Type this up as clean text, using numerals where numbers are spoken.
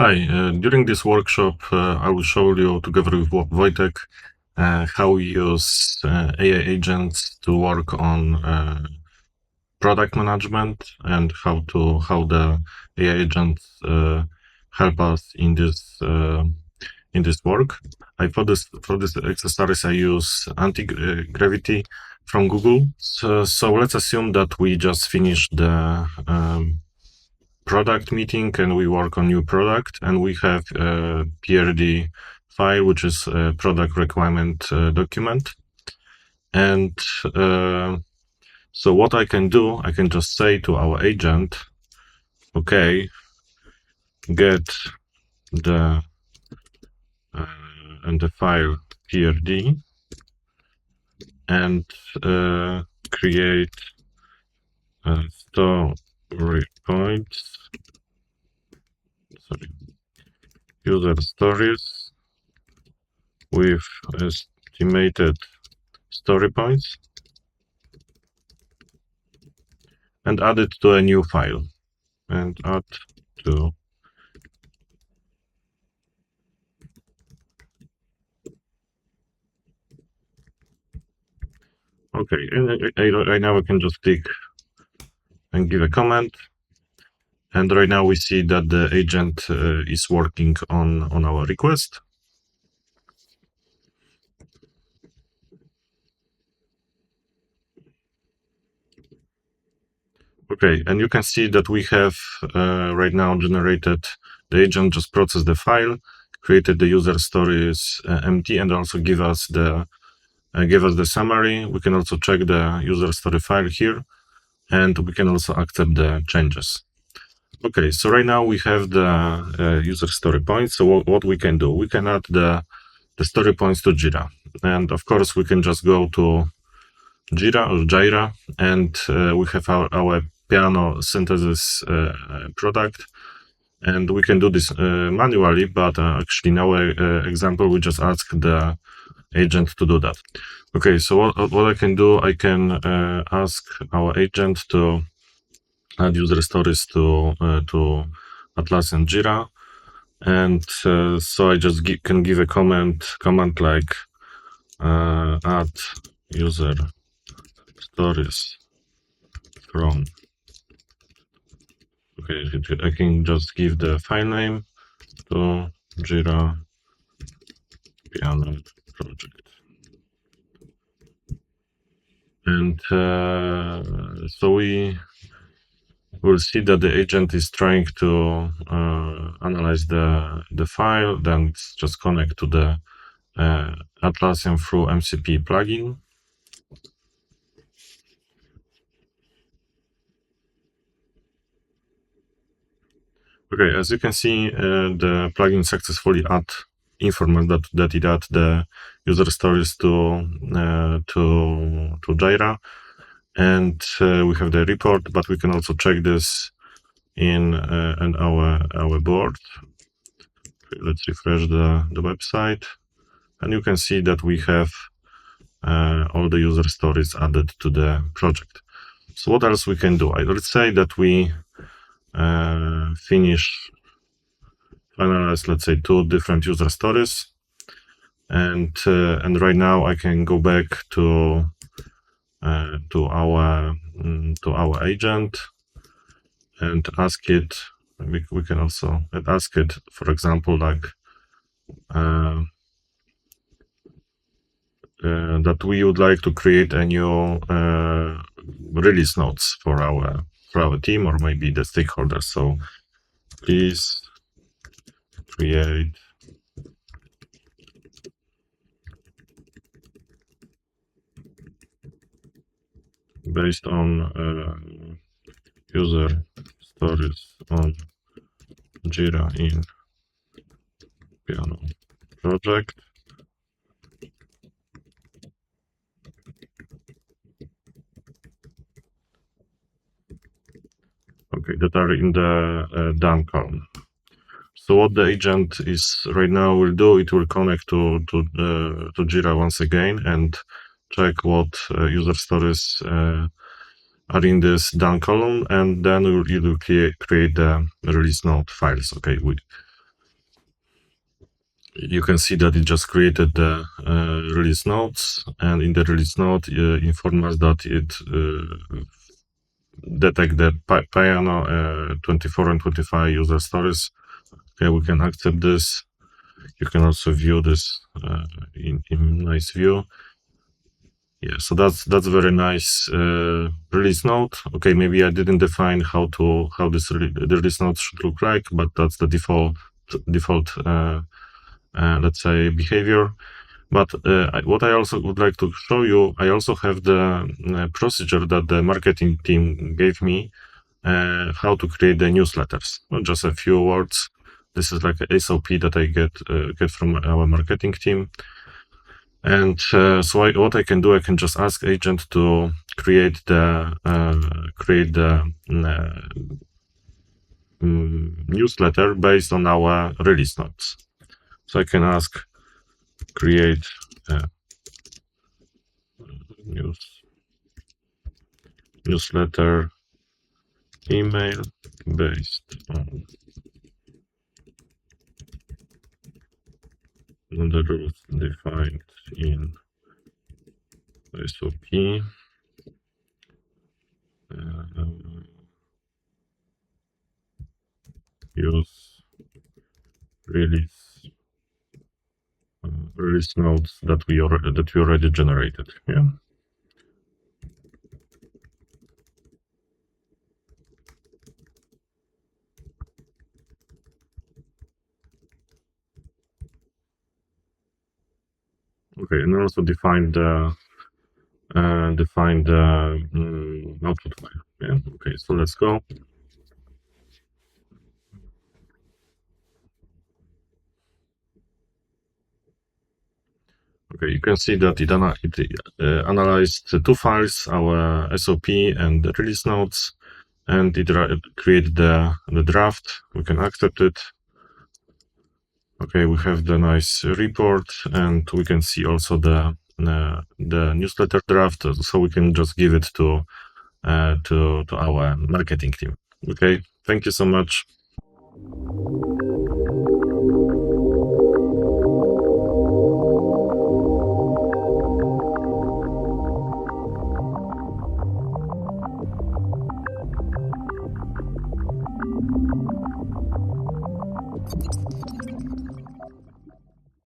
Hi, during this workshop, I will show you together with Wojtek how we use AI agents to work on product management and how the AI agents help us in this work. For this exercise, I use anti-gravity from Google. So let's assume that we just finished the product meeting and we work on new product, and we have a PRD file, which is a product requirement document. And so what I can do, I can just say to our agent, okay, get the and the file PRD and create story points, user stories with estimated story points, and add it to a new file, and add to okay. And right now I can just click and give a comment, and right now we see that the agent is working on our request. Okay, and you can see that we have right now generated, the agent just processed the file, created the user stories empty, and also give us the summary. We can also check the user story file here, and we can also accept the changes. Okay, so right now we have the user story points. So what we can do, we can add the story points to Jira, and of course we can just go to Jira, and we have our piano synthesis product, and we can do this manually, but actually in our example we just ask the agent to do that. Okay, so what I can do, I can ask our agent to add user stories to Atlassian Jira, and so I just can give a command like add user stories from. Okay, I can just give the file name to Jira piano project, and so we will see that the agent is trying to analyze the file. Then it's just connect to the Atlassian through MCP plugin. Okay, as you can see, the plugin successfully informed that it add the user stories to Jira, and we have the report. But we can also check this in our board. Okay, let's refresh the website, and you can see that we have all the user stories added to the project. So what else we can do? Let's say that we finalize, let's say, 2 different user stories, and right now I can go back to our agent and ask it. We can also ask it, for example, like that we would like to create a new release notes for our team, or maybe the stakeholders. So please create based on user stories on Jira in piano project. Okay, that are in the done column. So what the agent is right now will do, it will connect to Jira once again and check what user stories are in this done column, and then it will create the release note files. Okay, you can see that it just created the release notes, and in the release note inform us that it detect the piano 24 and 25 user stories. Okay, we can accept this. You can also view this in nice view. Yeah, so that's very nice release note. Okay, maybe I didn't define how this the release note should look like, but that's the default let's say behavior. But what I also would like to show you, I also have the procedure that the marketing team gave me, how to create the newsletters. Well, just a few words. This is like a SOP that I get from our marketing team. And so what I can do, I can just ask agent to create the newsletter based on our release notes. So I can ask create newsletter email based on the rules defined in SOP. Use release nodes that we already generated. Yeah. Okay, and also define the output file. Yeah. Okay, so let's go. Okay, you can see that it analyzed two files, our SOP and the release notes, and it created the draft. We can accept it. Okay, we have the nice report, and we can see also the newsletter draft, so we can just give it to our marketing team. Okay, thank you so much.